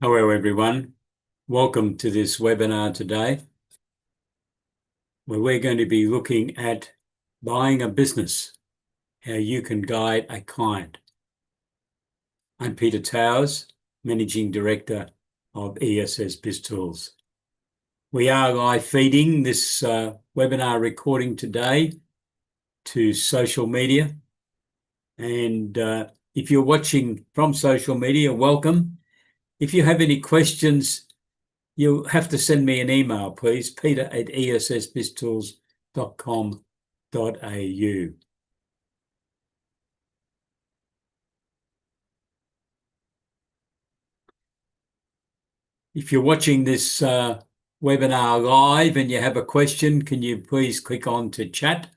Hello everyone, welcome to this webinar today where we're going to be looking at buying a business, how you can guide a client. I'm Peter Towers, Managing Director of ESS BIZTOOLS. We are live feeding this webinar recording today to social media, and if you're watching from social media, welcome. If you have any questions, you'll have to send me an email, please, peter@essbiztools.com.au. If you're watching this webinar live and you have a question, can you please click on to chat,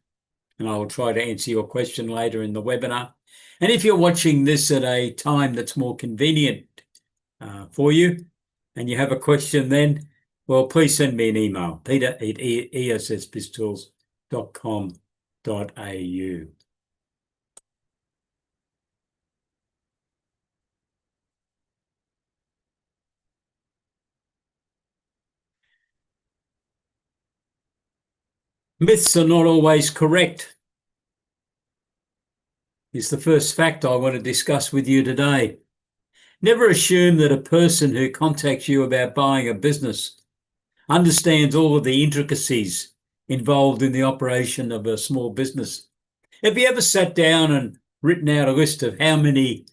and I will try to answer your question later in the webinar. And if you're watching this at a time that's more convenient for you, and you have a question then, well, please send me an email, peter@essbiztools.com.au. Myths are not always correct is the first fact I want to discuss with you today. Never assume that a person who contacts you about buying a business understands all of the intricacies involved in the operation of a small business. Have you ever sat down and written out a list of how many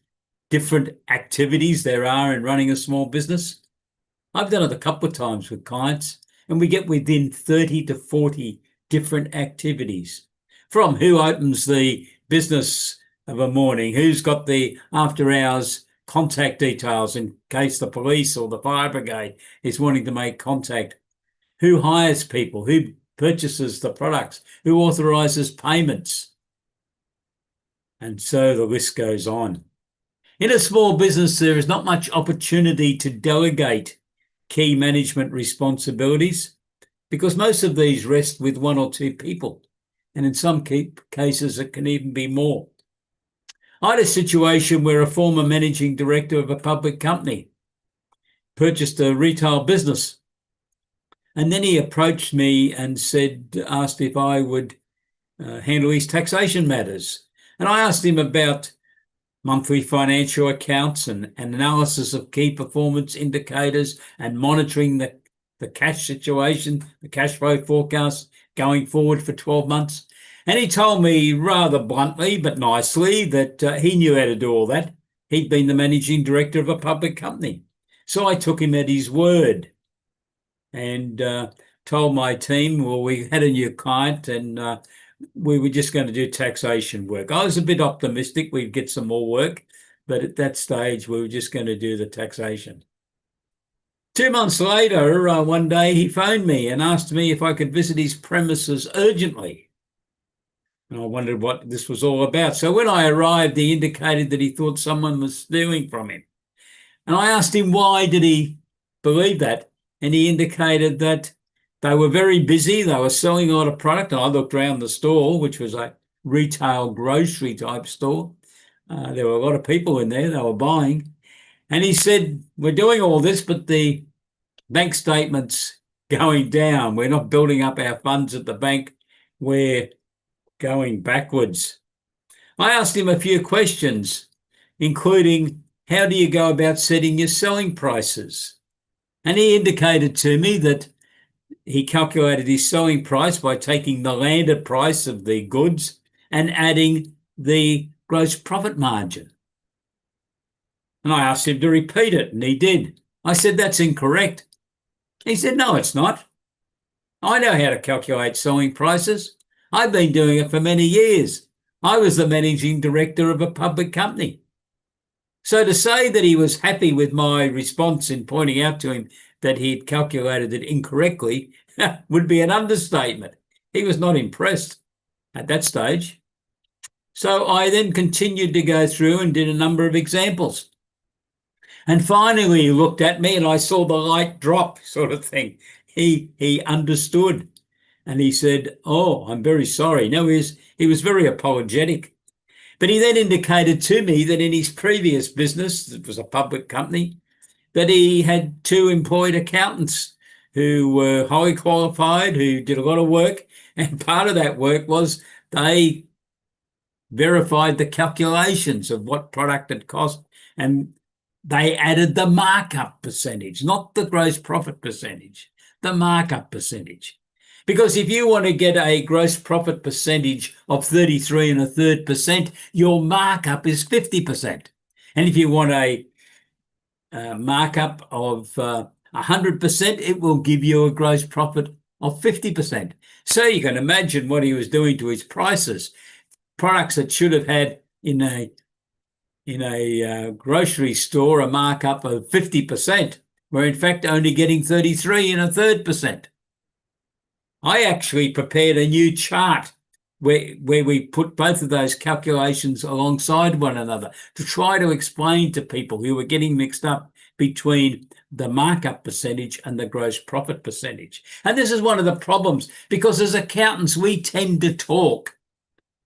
different activities there are in running a small business? I've done it a couple of times with clients, and we get within 30 to 40 different activities, from who opens the business of a morning, who's got the after hours contact details in case the police or the fire brigade is wanting to make contact, who hires people, who purchases the products, who authorizes payments. And so the list goes on. In a small business, there is not much opportunity to delegate key management responsibilities because most of these rest with one or two people. And in some cases, it can even be more. I had a situation where a former managing director of a public company purchased a retail business. And then he approached me and asked if I would handle his taxation matters. And I asked him about monthly financial accounts and analysis of key performance indicators and monitoring the cash situation, the cash flow forecast going forward for 12 months. And he told me rather bluntly but nicely that he knew how to do all that. He'd been the managing director of a public company. So I took him at his word and told my team, well, we had a new client and we were just going to do taxation work. I was a bit optimistic we'd get some more work, but at that stage we were just going to do the taxation. 2 months later, one day he phoned me and asked me if I could visit his premises urgently. And I wondered what this was all about. So when I arrived, he indicated that he thought someone was stealing from him. And I asked him why did he believe that? And he indicated that they were very busy. They were selling a lot of product. And I looked around the store, which was a retail grocery type store. There were a lot of people in there. They were buying. And he said, we're doing all this, but the bank statement's going down. We're not building up our funds at the bank. We're going backwards. I asked him a few questions, including how do you go about setting your selling prices? And he indicated to me that he calculated his selling price by taking the landed price of the goods and adding the gross profit margin. And I asked him to repeat it, and he did. I said, that's incorrect. He said, no, it's not. I know how to calculate selling prices. I've been doing it for many years. I was the managing director of a public company. So to say that he was happy with my response in pointing out to him that he'd calculated it incorrectly would be an understatement. He was not impressed at that stage. So I then continued to go through and did a number of examples. And finally he looked at me and I saw the light drop sort of thing. He understood. And he said, oh, I'm very sorry. No, he was very apologetic. But he then indicated to me that in his previous business, it was a public company, that he had two employed accountants who were highly qualified, who did a lot of work, and part of that work was they verified the calculations of what product had cost, and they added the markup percentage, not the gross profit percentage, the markup percentage. Because if you want to get a gross profit percentage of 33.33%, your markup is 50%. And if you want a markup of 100%, it will give you a gross profit of 50%. So you can imagine what he was doing to his prices. Products that should have had in a grocery store a markup of 50% were in fact only getting 33.33%. I actually prepared a new chart where we put both of those calculations alongside one another to try to explain to people who were getting mixed up between the markup percentage and the gross profit percentage. And this is one of the problems, because as accountants, we tend to talk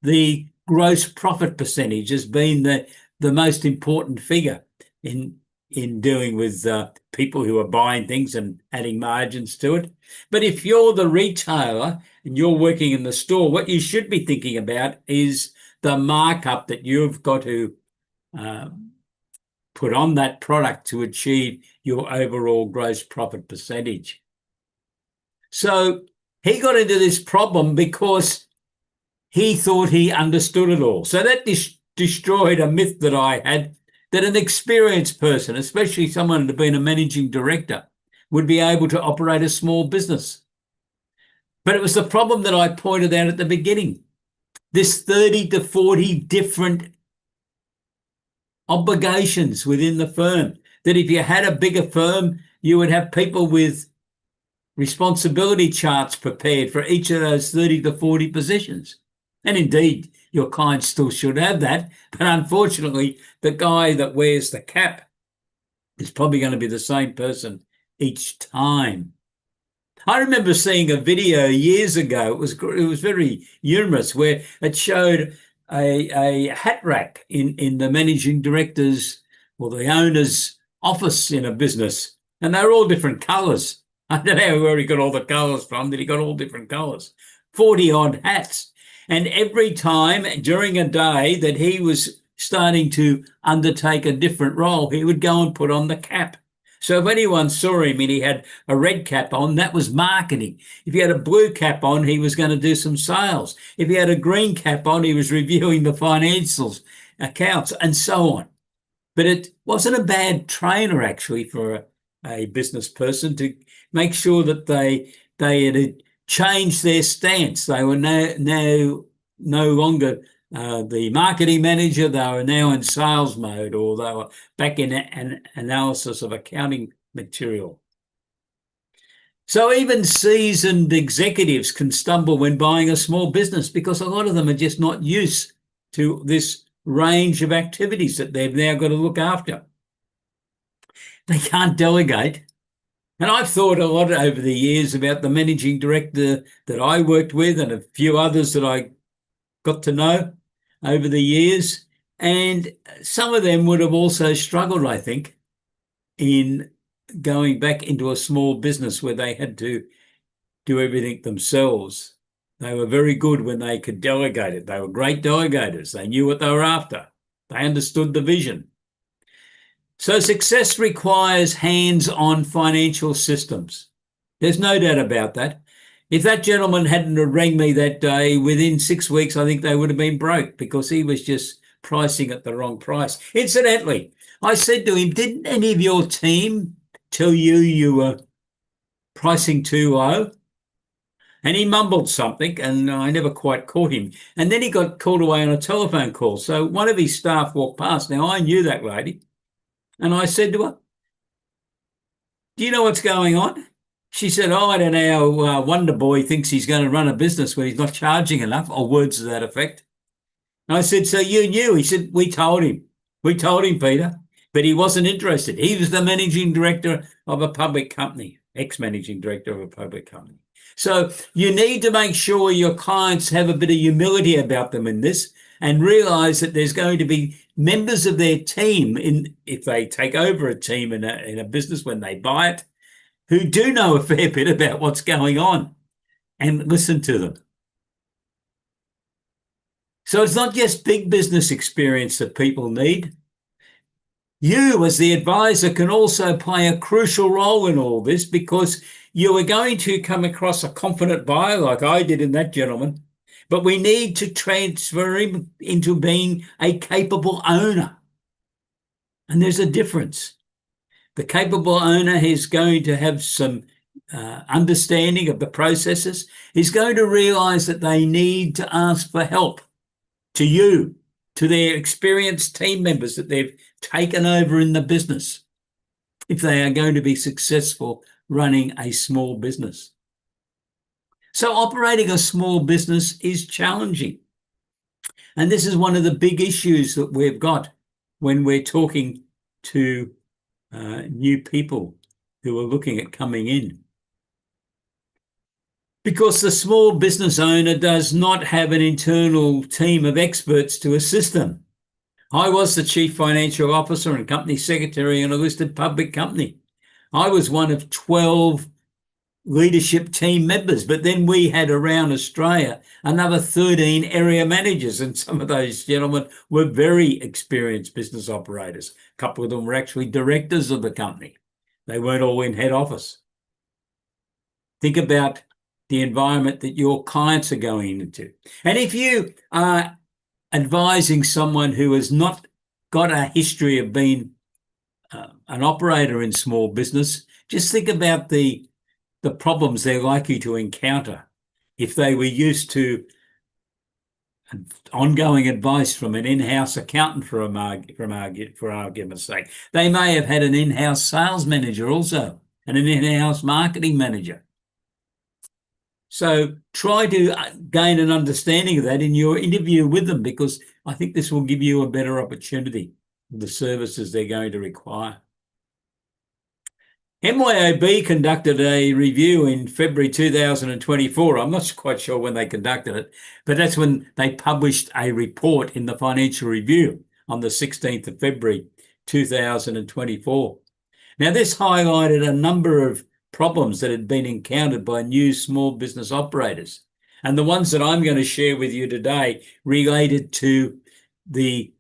the gross profit percentage as being the most important figure in dealing with people who are buying things and adding margins to it. But if you're the retailer and you're working in the store, what you should be thinking about is the markup that you've got to put on that product to achieve your overall gross profit percentage. So he got into this problem because he thought he understood it all. So that destroyed a myth that I had, that an experienced person, especially someone who had been a managing director, would be able to operate a small business. But it was the problem that I pointed out at the beginning. This 30 to 40 different obligations within the firm, that if you had a bigger firm, you would have people with responsibility charts prepared for each of those 30 to 40 positions. And indeed, your clients still should have that. But unfortunately, the guy that wears the cap is probably going to be the same person each time. I remember seeing a video years ago. It was very humorous, where it showed a hat rack in the managing director's or the owner's office in a business, and they were all different colours. I don't know where he got all the colours from, that he got all different colours, 40 odd hats. And every time during a day that he was starting to undertake a different role, he would go and put on the cap. So if anyone saw him and he had a red cap on, that was marketing. If he had a blue cap on, he was going to do some sales. If he had a green cap on, he was reviewing the financials, accounts, and so on. But it wasn't a bad trainer, actually, for a business person to make sure that they had changed their stance. They were no longer the marketing manager. They were now in sales mode, or they were back in an analysis of accounting material. So even seasoned executives can stumble when buying a small business, because a lot of them are just not used to this range of activities that they've now got to look after. They can't delegate. And I've thought a lot over the years about the managing director that I worked with and a few others that I got to know over the years. And some of them would have also struggled, I think, in going back into a small business where they had to do everything themselves. They were very good when they could delegate it. They were great delegators. They knew what they were after. They understood the vision. So success requires hands-on financial systems. There's no doubt about that. If that gentleman hadn't have rang me that day, within 6 weeks, I think they would have been broke, because he was just pricing at the wrong price. Incidentally, I said to him, didn't any of your team tell you were pricing too low? And he mumbled something, and I never quite caught him. And then he got called away on a telephone call. So one of his staff walked past. Now, I knew that lady. And I said to her, do you know what's going on? She said, oh, I don't know how Wonder Boy thinks he's going to run a business where he's not charging enough, or words to that effect. And I said, so you knew? He said, we told him. We told him, Peter, but he wasn't interested. He was the managing director of a public company, ex-managing director of a public company. So you need to make sure your clients have a bit of humility about them in this and realize that there's going to be members of their team if they take over a team in a business when they buy it, who do know a fair bit about what's going on, and listen to them. So it's not just big business experience that people need. You, as the advisor, can also play a crucial role in all this, because you are going to come across a confident buyer like I did in that gentleman, but we need to transfer him into being a capable owner. And there's a difference. The capable owner is going to have some understanding of the processes. He's going to realize that they need to ask for help to you, to their experienced team members that they've taken over in the business, if they are going to be successful running a small business. So operating a small business is challenging. And this is one of the big issues that we've got when we're talking to new people who are looking at coming in. Because the small business owner does not have an internal team of experts to assist them. I was the chief financial officer and company secretary in a listed public company. I was one of 12 leadership team members, but then we had around Australia another 13 area managers, and some of those gentlemen were very experienced business operators. A couple of them were actually directors of the company. They weren't all in head office. Think about the environment that your clients are going into. And if you are advising someone who has not got a history of being an operator in small business, just think about the problems they're likely to encounter if they were used to ongoing advice from an in-house accountant, for argument's sake. They may have had an in-house sales manager also and an in-house marketing manager. So try to gain an understanding of that in your interview with them, because I think this will give you a better opportunity for the services they're going to require. MYOB conducted a review in February 2024. I'm not quite sure when they conducted it, but that's when they published a report in the Financial Review on the 16th of February 2024. Now, this highlighted a number of problems that had been encountered by new small business operators. And the ones that I'm going to share with you today related to the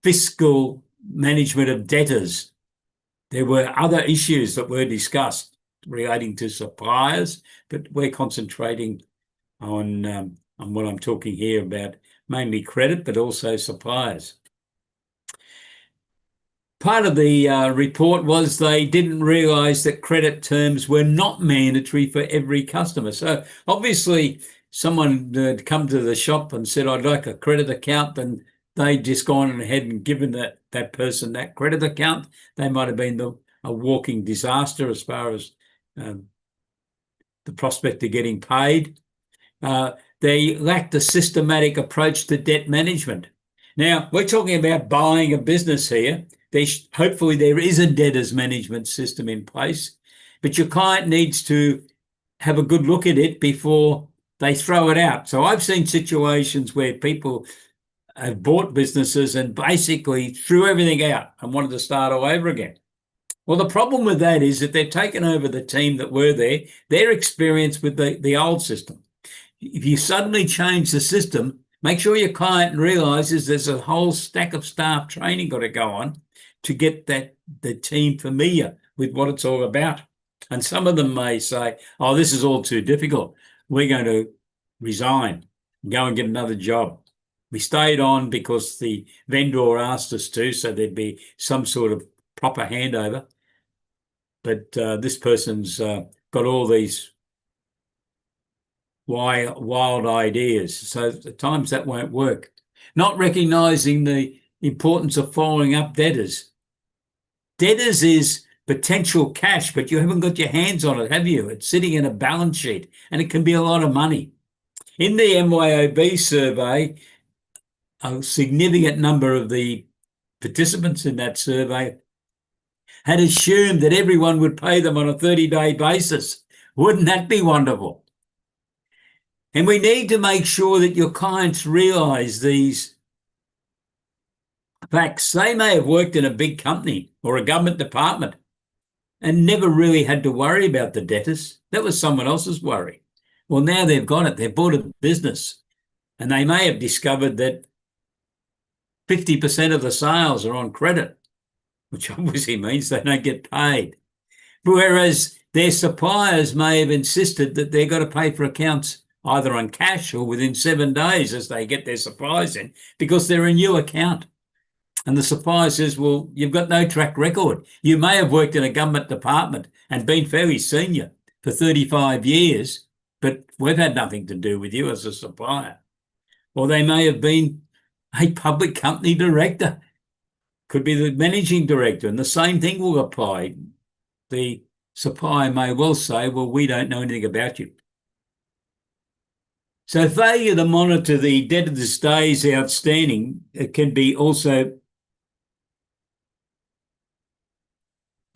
fiscal management of debtors. There were other issues that were discussed relating to suppliers, but we're concentrating on what I'm talking here about, mainly credit, but also suppliers. Part of the report was they didn't realise that credit terms were not mandatory for every customer. So obviously someone had come to the shop and said, I'd like a credit account, and they'd just gone ahead and given that person that credit account. They might have been a walking disaster as far as the prospect of getting paid. They lacked a systematic approach to debt management. Now, we're talking about buying a business here. Hopefully there is a debtors management system in place, but your client needs to have a good look at it before they throw it out. So I've seen situations where people have bought businesses and basically threw everything out and wanted to start all over again. Well, the problem with that is that they've taken over the team that were there, their experience with the old system. If you suddenly change the system, make sure your client realises there's a whole stack of staff training got to go on to get the team familiar with what it's all about. And some of them may say, oh, this is all too difficult. We're going to resign and go and get another job. We stayed on because the vendor asked us to, so there'd be some sort of proper handover. But this person's got all these wild ideas. So at times that won't work. Not recognising the importance of following up debtors. Debtors is potential cash, but you haven't got your hands on it, have you? It's sitting in a balance sheet, and it can be a lot of money. In the MYOB survey, a significant number of the participants in that survey had assumed that everyone would pay them on a 30-day basis. Wouldn't that be wonderful? And we need to make sure that your clients realise these facts. They may have worked in a big company or a government department and never really had to worry about the debtors. That was someone else's worry. Well, now they've got it. They've bought a business, and they may have discovered that 50% of the sales are on credit, which obviously means they don't get paid. Whereas their suppliers may have insisted that they've got to pay for accounts either on cash or within 7 days as they get their supplies in, because they're a new account. And the supplier says, well, you've got no track record. You may have worked in a government department and been fairly senior for 35 years, but we've had nothing to do with you as a supplier. Or they may have been a public company director, could be the managing director, and the same thing will apply. The supplier may well say, well, we don't know anything about you. So failure to monitor the debtors' days outstanding, it can be also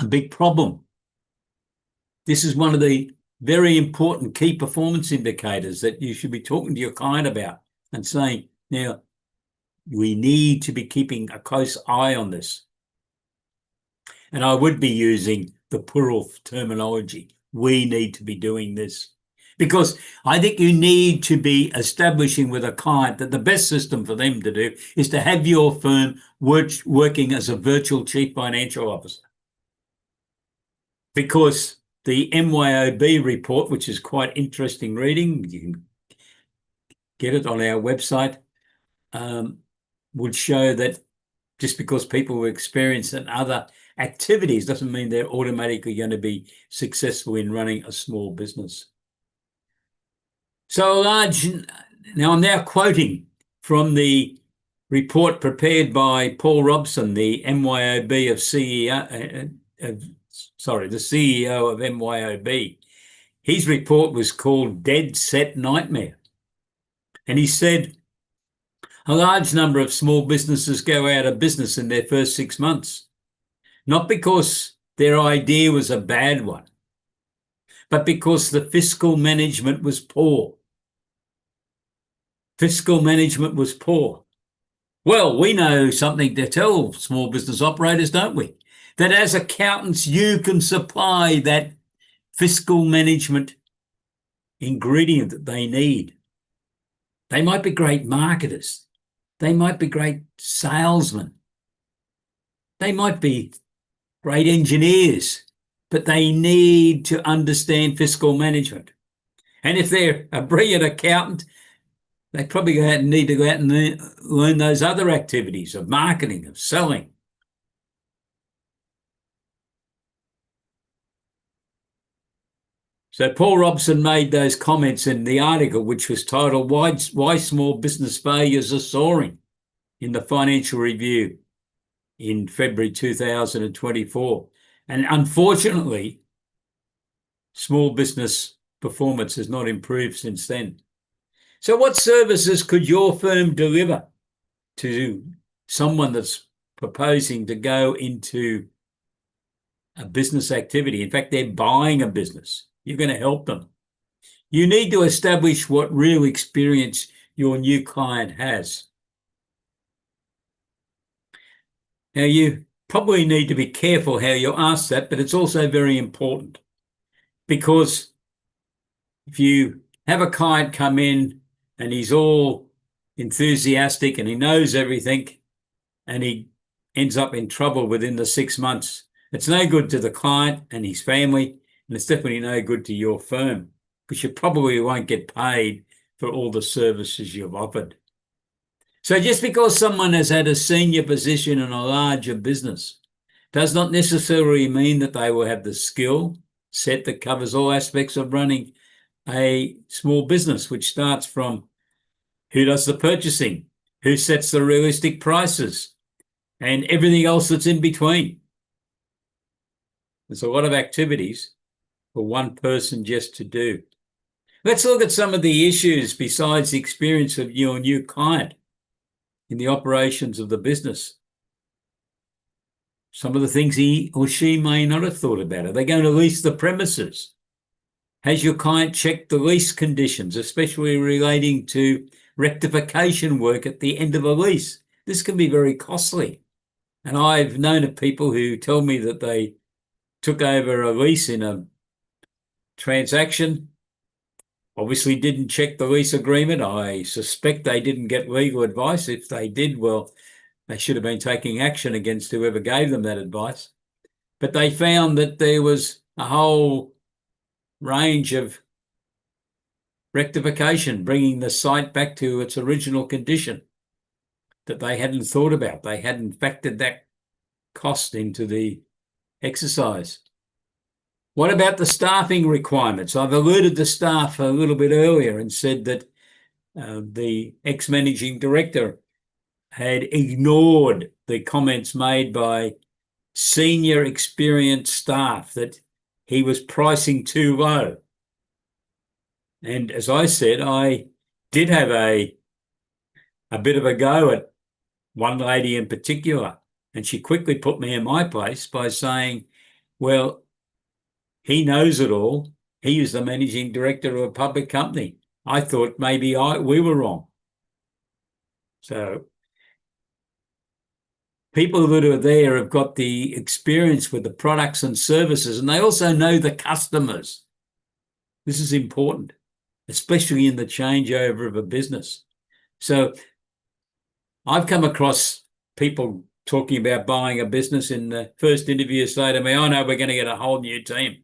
a big problem. This is one of the very important key performance indicators that you should be talking to your client about and saying, now, we need to be keeping a close eye on this. And I would be using the plural terminology. We need to be doing this. Because I think you need to be establishing with a client that the best system for them to do is to have your firm working as a virtual chief financial officer. Because the MYOB report, which is quite interesting reading, you can get it on our website, would show that just because people experience in other activities doesn't mean they're automatically going to be successful in running a small business. So now I'm now quoting from the report prepared by Paul Robson, the MYOB of the CEO of MYOB. His report was called Dead Set Nightmare. And he said, a large number of small businesses go out of business in their first 6 months, not because their idea was a bad one, but because the fiscal management was poor. Fiscal management was poor. Well, we know something to tell small business operators, don't we? That as accountants, you can supply that fiscal management ingredient that they need. They might be great marketers. They might be great salesmen. They might be great engineers, but they need to understand fiscal management. And if they're a brilliant accountant, they probably need to go out and learn those other activities of marketing, of selling. So Paul Robson made those comments in the article, which was titled, Why Small Business Failures Are Soaring, in the Financial Review in February 2024. And unfortunately, small business performance has not improved since then. So what services could your firm deliver to someone that's proposing to go into a business activity? In fact, they're buying a business. You're going to help them. You need to establish what real experience your new client has. Now, you probably need to be careful how you ask that, but it's also very important, because if you have a client come in and he's all enthusiastic and he knows everything and he ends up in trouble within the 6 months, it's no good to the client and his family, and it's definitely no good to your firm, because you probably won't get paid for all the services you've offered. So just because someone has had a senior position in a larger business does not necessarily mean that they will have the skill set that covers all aspects of running a small business, which starts from who does the purchasing, who sets the realistic prices, and everything else that's in between. There's a lot of activities for one person just to do. Let's look at some of the issues besides the experience of your new client in the operations of the business. Some of the things he or she may not have thought about. Are they going to lease the premises? Has your client checked the lease conditions, especially relating to rectification work at the end of a lease? This can be very costly. And I've known of people who tell me that they took over a lease in a transaction, obviously didn't check the lease agreement. I suspect they didn't get legal advice. If they did, well, they should have been taking action against whoever gave them that advice. But they found that there was a whole range of rectification, bringing the site back to its original condition that they hadn't thought about. They hadn't factored that cost into the exercise. What about the staffing requirements? I've alluded to staff a little bit earlier and said that the ex-managing director had ignored the comments made by senior experienced staff that he was pricing too low. And as I said, I did have a bit of a go at one lady in particular, and she quickly put me in my place by saying, well, he knows it all. He is the managing director of a public company. I thought maybe we were wrong. So people that are there have got the experience with the products and services, and they also know the customers. This is important, especially in the changeover of a business. So I've come across people talking about buying a business in the first interview say to me, oh no, we're going to get a whole new team.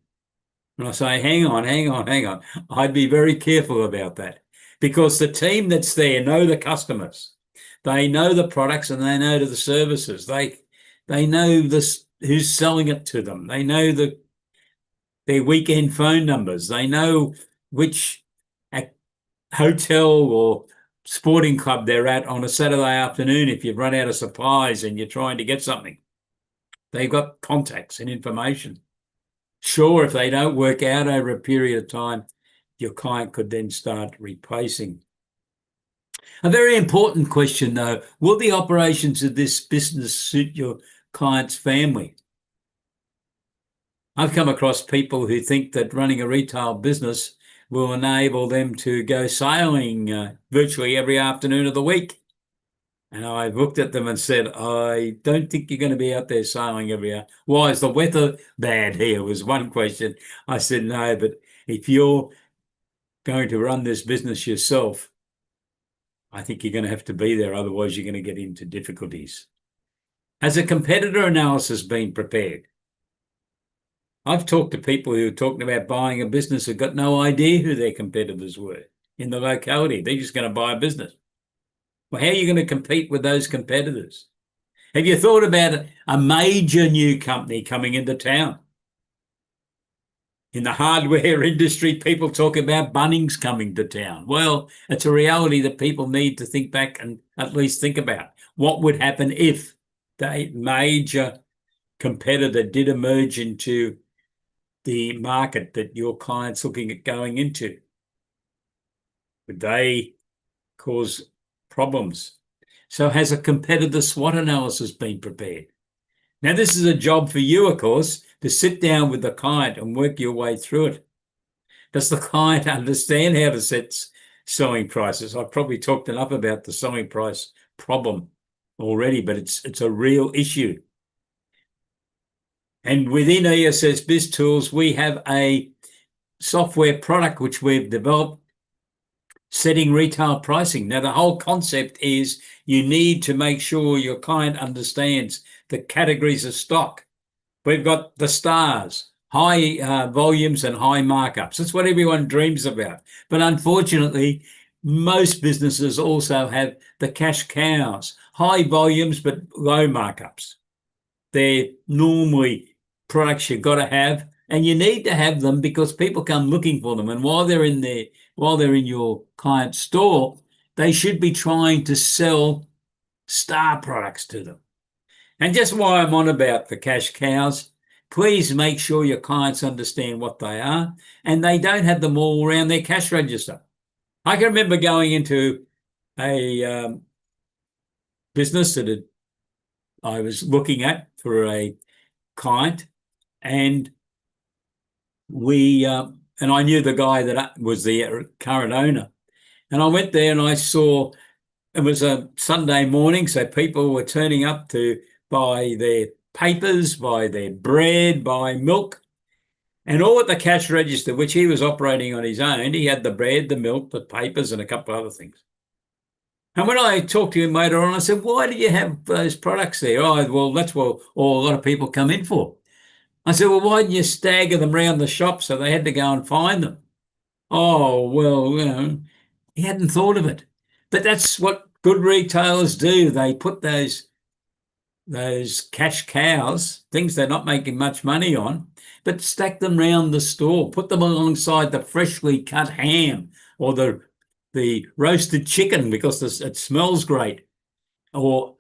And I say, hang on. I'd be very careful about that, because the team that's there know the customers. They know the products and they know the services. They know who's selling it to them. They know their weekend phone numbers. They know which hotel or sporting club they're at on a Saturday afternoon if you've run out of supplies and you're trying to get something. They've got contacts and information. Sure, if they don't work out over a period of time, your client could then start replacing. A very important question, though, will the operations of this business suit your client's family? I've come across people who think that running a retail business will enable them to go sailing virtually every afternoon of the week. And I've looked at them and said, I don't think you're going to be out there sailing every hour. Why, is the weather bad here? Was one question. I said, no, but if you're going to run this business yourself, I think you're going to have to be there. Otherwise, you're going to get into difficulties. Has a competitor analysis been prepared? I've talked to people who are talking about buying a business who've got no idea who their competitors were in the locality. They're just going to buy a business. Well, how are you going to compete with those competitors? Have you thought about a major new company coming into town? In the hardware industry, people talk about Bunnings coming to town. Well, it's a reality that people need to think back and at least think about. What would happen if the major competitor did emerge into the market that your client's looking at going into? Would they cause problems? So has a competitor SWOT analysis been prepared? Now, this is a job for you, of course, to sit down with the client and work your way through it. Does the client understand how to set selling prices? I've probably talked enough about the selling price problem already, but it's a real issue. And within ESS BizTools, we have a software product which we've developed, setting retail pricing. Now, the whole concept is you need to make sure your client understands the categories of stock. We've got the stars, high volumes and high markups. That's what everyone dreams about. But unfortunately, most businesses also have the cash cows, high volumes but low markups. They're normally products you've got to have, and you need to have them because people come looking for them. And while they're in your client's store, they should be trying to sell star products to them. And just while I'm on about the cash cows, please make sure your clients understand what they are and they don't have them all around their cash register. I can remember going into a business that I was looking at for a client, and we and I knew the guy that was the current owner. And I went there and I saw it was a Sunday morning, so people were turning up to buy their papers, buy their bread, buy milk, and all at the cash register, which he was operating on his own. He had the bread, the milk, the papers, and a couple of other things. And when I talked to him later on, I said, "Why do you have those products there?" "Oh, well, that's what a lot of people come in for." I said, "Well, why didn't you stagger them around the shop so they had to go and find them?" "Oh, well, he hadn't thought of it." But that's what good retailers do. They put those cash cows, things they're not making much money on, but stack them round the store, put them alongside the freshly cut ham or the roasted chicken because it smells great, or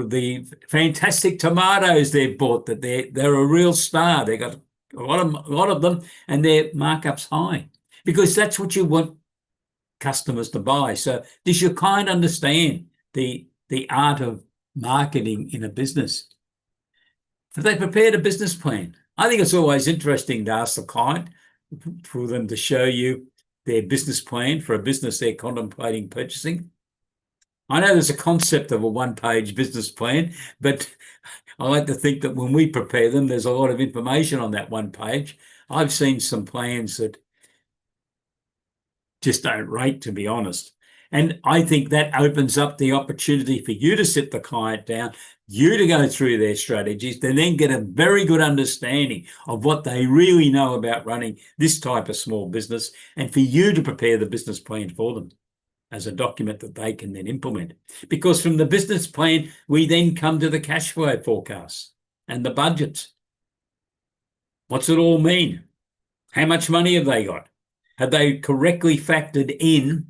the fantastic tomatoes they've bought that they're a real star. They got a lot of them, and their markups high because that's what you want customers to buy. So does your client understand the art of marketing in a business? Have they prepared a business plan? I think it's always interesting to ask the client for them to show you their business plan for a business they're contemplating purchasing. I know there's a concept of a one-page business plan, but I like to think that when we prepare them, there's a lot of information on that one page. I've seen some plans that just don't rate, to be honest. And I think that opens up the opportunity for you to sit the client down, you to go through their strategies, to then get a very good understanding of what they really know about running this type of small business, and for you to prepare the business plan for them as a document that they can then implement. Because from the business plan, we then come to the cash flow forecasts and the budgets. What's it all mean? How much money have they got? Have they correctly factored in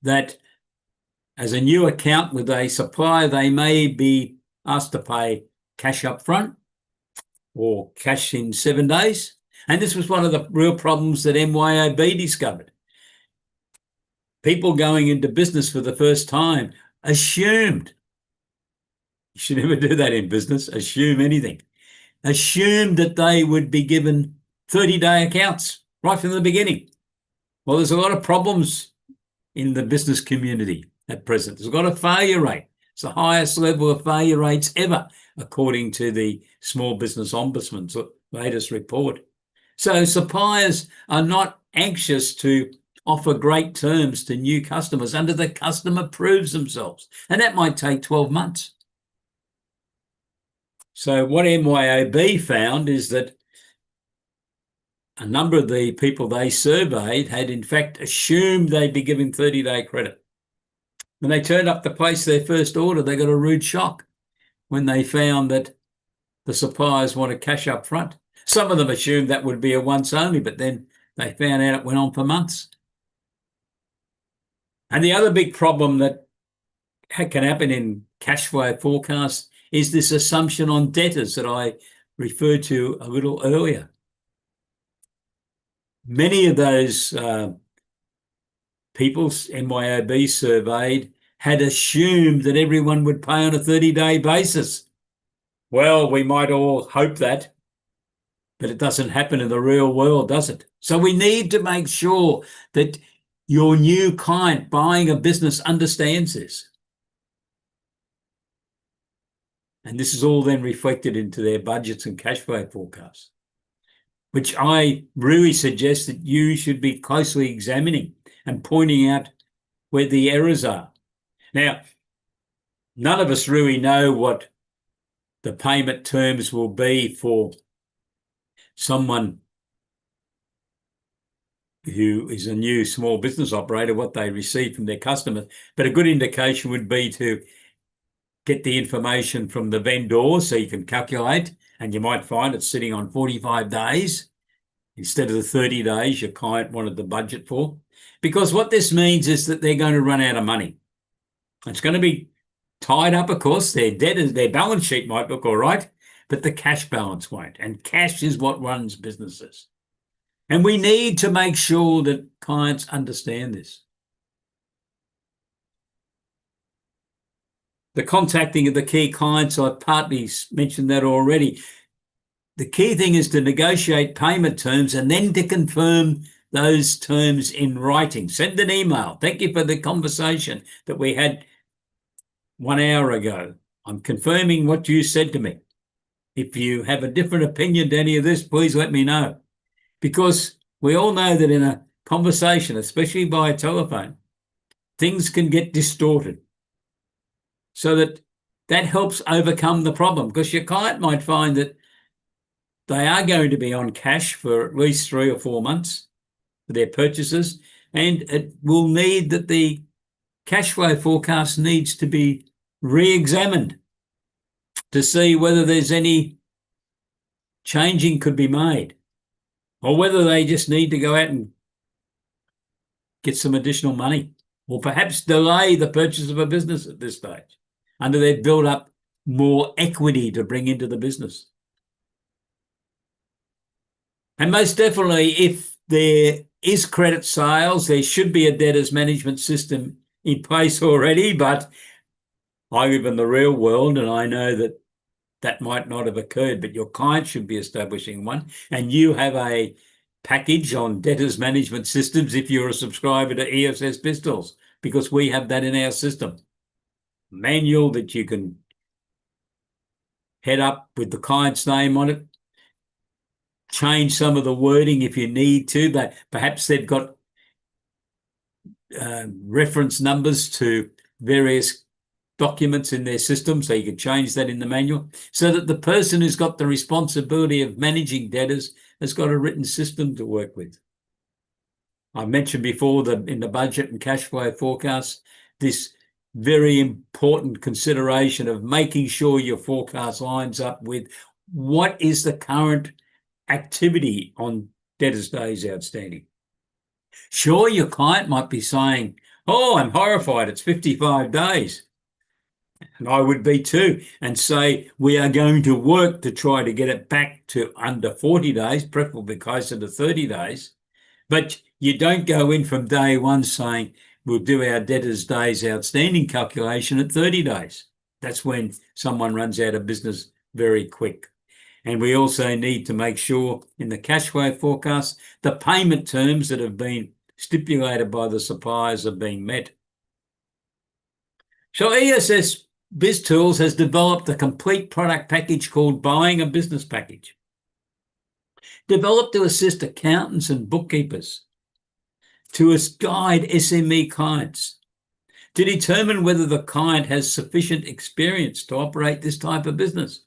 that as a new account with a supplier, they may be asked to pay cash up front or cash in 7 days? And this was one of the real problems that MYOB discovered. People going into business for the first time assumed, you should never do that in business, assume anything, assumed that they would be given 30-day accounts right from the beginning. Well, there's a lot of problems in the business community at present. There's got a failure rate. It's the highest level of failure rates ever, according to the Small Business Ombudsman's latest report. So suppliers are not anxious to offer great terms to new customers until the customer proves themselves, and that might take 12 months. So what MYOB found is that a number of the people they surveyed had in fact assumed they'd be given 30-day credit. When they turned up to place their first order, they got a rude shock when they found that the suppliers wanted cash up front. Some of them assumed that would be a once only, but then they found out it went on for months. And the other big problem that can happen in cash flow forecasts is this assumption on debtors that I referred to a little earlier. Many of those people MYOB surveyed had assumed that everyone would pay on a 30-day basis. Well, we might all hope that, but it doesn't happen in the real world, does it? So we need to make sure that your new client buying a business understands this. And this is all then reflected into their budgets and cash flow forecasts, which I really suggest that you should be closely examining and pointing out where the errors are. Now, none of us really know what the payment terms will be for someone who is a new small business operator, what they receive from their customers. But a good indication would be to get the information from the vendor so you can calculate, and you might find it's sitting on 45 days instead of the 30 days your client wanted the budget for. Because what this means is that they're going to run out of money. It's going to be tied up, of course. Their debtors, their balance sheet might look all right, but the cash balance won't. And cash is what runs businesses. And we need to make sure that clients understand this. The contacting of the key clients, I've partly mentioned that already. the key thing is to negotiate payment terms and then to confirm those terms in writing. Send an email. Thank you for the conversation that we had 1 hour ago. I'm confirming what you said to me. If you have a different opinion to any of this, please let me know. Because we all know that in a conversation, especially by telephone, things can get distorted. So that helps overcome the problem, because your client might find that they are going to be on cash for at least 3 or 4 months for their purchases, and it will need that the cash flow forecast needs to be re-examined to see whether there's any changing could be made, or whether they just need to go out and get some additional money, or perhaps delay the purchase of a business at this stage until they've built up more equity to bring into the business. And most definitely, if there is credit sales, there should be a debtors management system in place already, but I live in the real world and I know that that might not have occurred, but your client should be establishing one, and you have a package on debtors management systems if you're a subscriber to ESS BIZTOOLS, because we have that in our system. Manual that you can head up with the client's name on it, change some of the wording if you need to, but perhaps they've got reference numbers to various documents in their system, so you can change that in the manual, so that the person who's got the responsibility of managing debtors has got a written system to work with. I mentioned before that in the budget and cash flow forecast, this very important consideration of making sure your forecast lines up with what is the current activity on debtors days outstanding. Sure, your client might be saying, oh, I'm horrified, it's 55 days. And I would be too, and say we are going to work to try to get it back to under 40 days, preferably closer to 30 days. But you don't go in from day one saying we'll do our debtors days outstanding calculation at 30 days. That's when someone runs out of business very quick. And we also need to make sure in the cash flow forecast, the payment terms that have been stipulated by the suppliers are being met. So ESS BizTools has developed a complete product package called Buying a Business Package, developed to assist accountants and bookkeepers, to guide SME clients, to determine whether the client has sufficient experience to operate this type of business.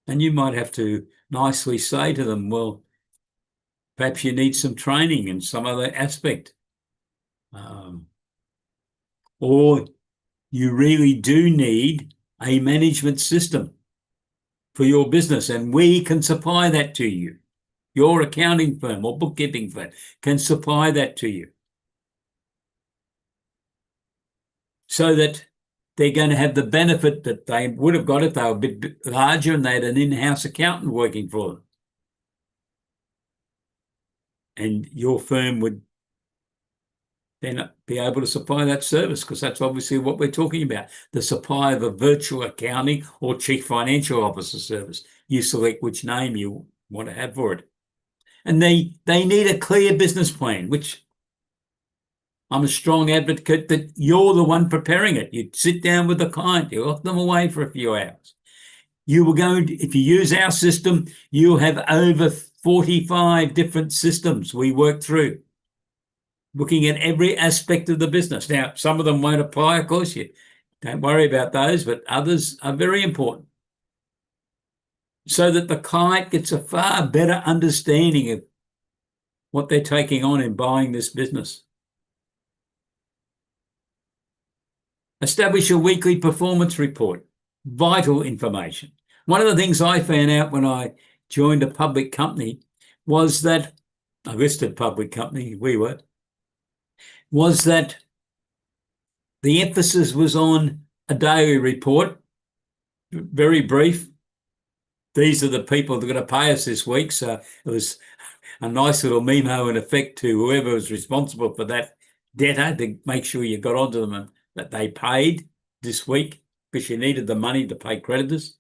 And you might have to nicely say to them, well, perhaps you need some training in some other aspect. Or you really do need a management system for your business, and we can supply that to you. Your accounting firm or bookkeeping firm can supply that to you, so that they're going to have the benefit that they would have got if they were a bit larger and they had an in-house accountant working for them. And your firm would then be able to supply that service, because that's obviously what we're talking about, the supply of a virtual accounting or chief financial officer service. You select which name you want to have for it. And they need a clear business plan, which I'm a strong advocate that you're the one preparing it. You sit down with the client, you lock them away for a few hours. You were going to, if you use our system, you'll have over 45 different systems we work through, looking at every aspect of the business. Now, some of them won't apply, of course. You don't worry about those, but others are very important, so that the client gets a far better understanding of what they're taking on in buying this business. Establish a weekly performance report, vital information. One of the things I found out when I joined a public company was that, a listed public company, was that the emphasis was on a daily report, very brief. These are the people that are going to pay us this week. So it was a nice little memo in effect to whoever was responsible for that debtor to make sure you got onto them and that they paid this week, because you needed the money to pay creditors.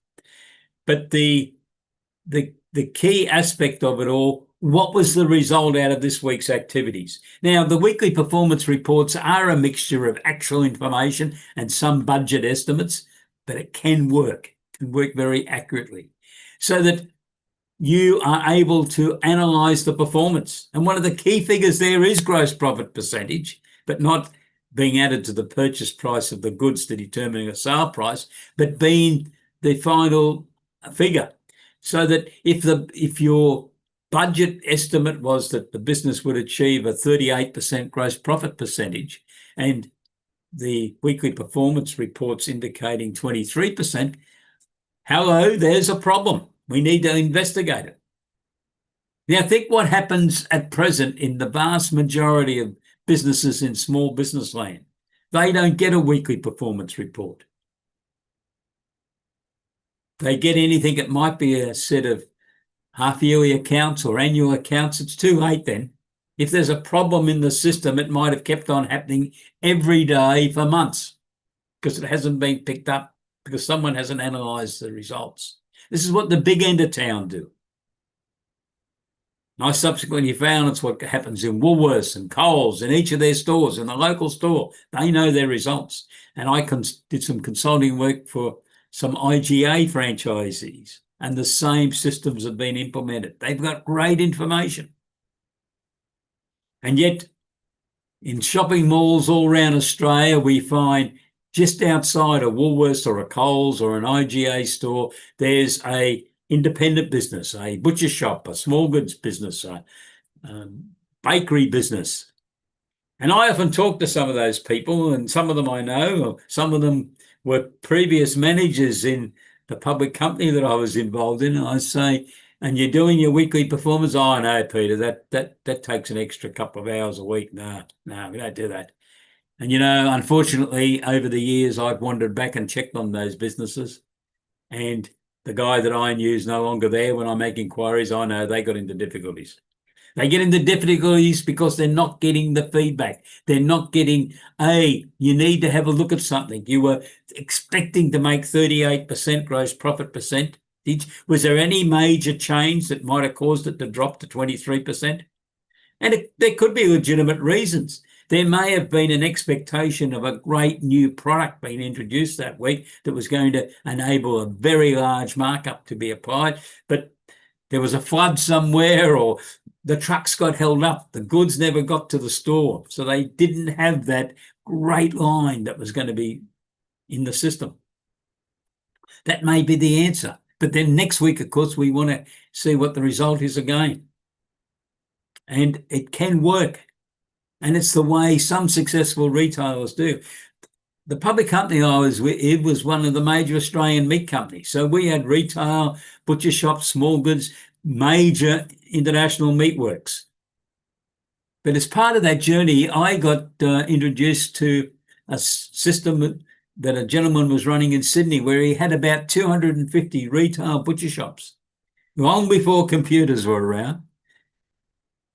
But the the key aspect of it all, what was the result out of this week's activities? Now, the weekly performance reports are a mixture of actual information and some budget estimates, but it can work very accurately so that you are able to analyze the performance. And one of the key figures there is gross profit percentage, but not being added to the purchase price of the goods to determine a sale price, but being the final figure. So that if your budget estimate was that the business would achieve a 38% gross profit percentage and the weekly performance reports indicating 23%, hello, there's a problem. We need to investigate it. Now, think what happens at present in the vast majority of businesses in small business land. They don't get a weekly performance report. They get anything, it might be a set of half-yearly accounts or annual accounts. It's too late then. If there's a problem in the system, it might have kept on happening every day for months because it hasn't been picked up because someone hasn't analysed the results. This is what the big end of town do. And I subsequently found it's what happens in Woolworths and Coles in each of their stores, in the local store. They know their results. And I did some consulting work for some IGA franchisees, and the same systems have been implemented. They've got great information. And yet, in shopping malls all around Australia, we find just outside a Woolworths or a Coles or an IGA store, there's a independent business, a butcher shop, a small goods business, a bakery business. And I often talk to some of those people, and some of them I know, some of them were previous managers in the public company that I was involved in. And I say, and you're doing your weekly performance? Oh, no, Peter, that takes an extra couple of hours a week. No, we don't do that. And, unfortunately, over the years, I've wandered back and checked on those businesses. And the guy that I knew is no longer there. When I make inquiries, I know they got into difficulties. They get into difficulties because they're not getting the feedback. They're not getting, you need to have a look at something. You were expecting to make 38% gross profit percent. Was there any major change that might have caused it to drop to 23%? And there could be legitimate reasons. There may have been an expectation of a great new product being introduced that week that was going to enable a very large markup to be applied, but there was a flood somewhere or the trucks got held up, the goods never got to the store, so they didn't have that great line that was going to be in the system. That may be the answer. But then next week, of course, we want to see what the result is again. And it can work. And it's the way some successful retailers do. The public company I was with, it was one of the major Australian meat companies. So we had retail, butcher shops, small goods, major international meatworks. But as part of that journey, I got introduced to a system that a gentleman was running in Sydney where he had about 250 retail butcher shops, long before computers were around.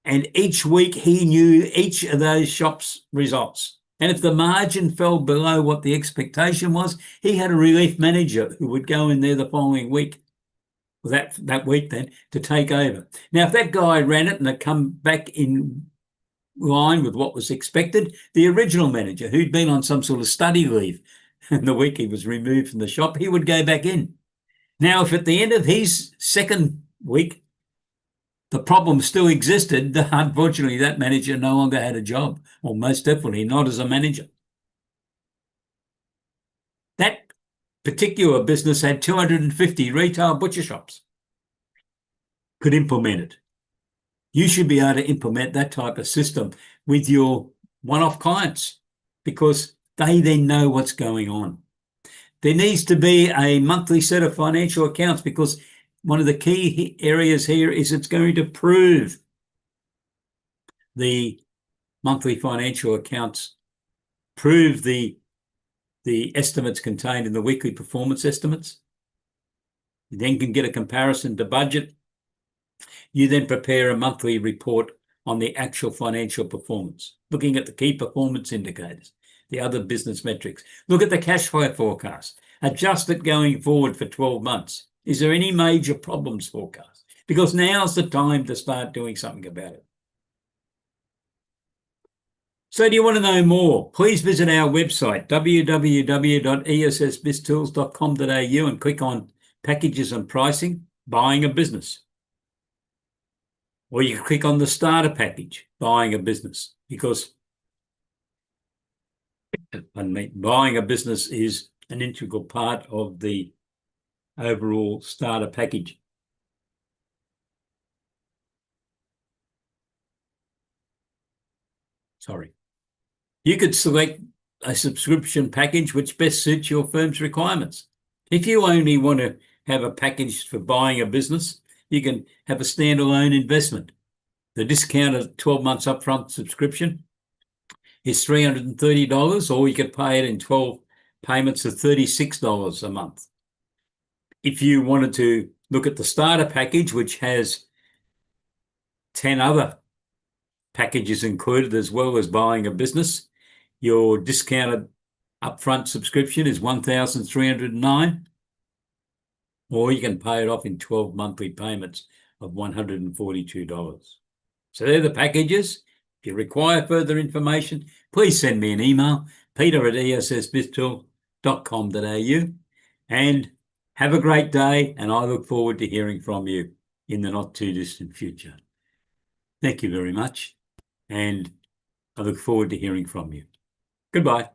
And each week he knew each of those shops' results. And if the margin fell below what the expectation was, he had a relief manager who would go in there the following week, that week then, to take over. Now, if that guy ran it and had come back in line with what was expected, the original manager, who'd been on some sort of study leave, and the week he was removed from the shop, he would go back in. Now, if at the end of his second week, the problem still existed, unfortunately, that manager no longer had a job, or most definitely not as a manager. That particular business had 250 retail butcher shops. Could implement it. You should be able to implement that type of system with your one-off clients because they then know what's going on. There needs to be a monthly set of financial accounts because one of the key areas here is it's going to prove the monthly financial accounts, prove the estimates contained in the weekly performance estimates. You then can get a comparison to budget. You then prepare a monthly report on the actual financial performance, looking at the key performance indicators, the other business metrics. Look at the cash flow forecast. Adjust it going forward for 12 months. Is there any major problems forecast? Because now's the time to start doing something about it. So do you want to know more? Please visit our website, www.essbiztools.com.au, and click on Packages and Pricing, Buying a Business. Or you can click on the starter package, Buying a Business, because buying a business is an integral part of the overall starter package. Sorry. You could select a subscription package which best suits your firm's requirements. If you only want to have a package for buying a business, you can have a standalone investment. The discounted 12 months upfront subscription is $330, or you could pay it in 12 payments of $36 a month. If you wanted to look at the starter package, which has 10 other packages included as well as buying a business, your discounted upfront subscription is $1,309, or you can pay it off in 12 monthly payments of $142. So they're the packages. If you require further information, please send me an email, peter@essbiztools.com.au, and have a great day, and I look forward to hearing from you in the not too distant future. Thank you very much, and I look forward to hearing from you. Goodbye.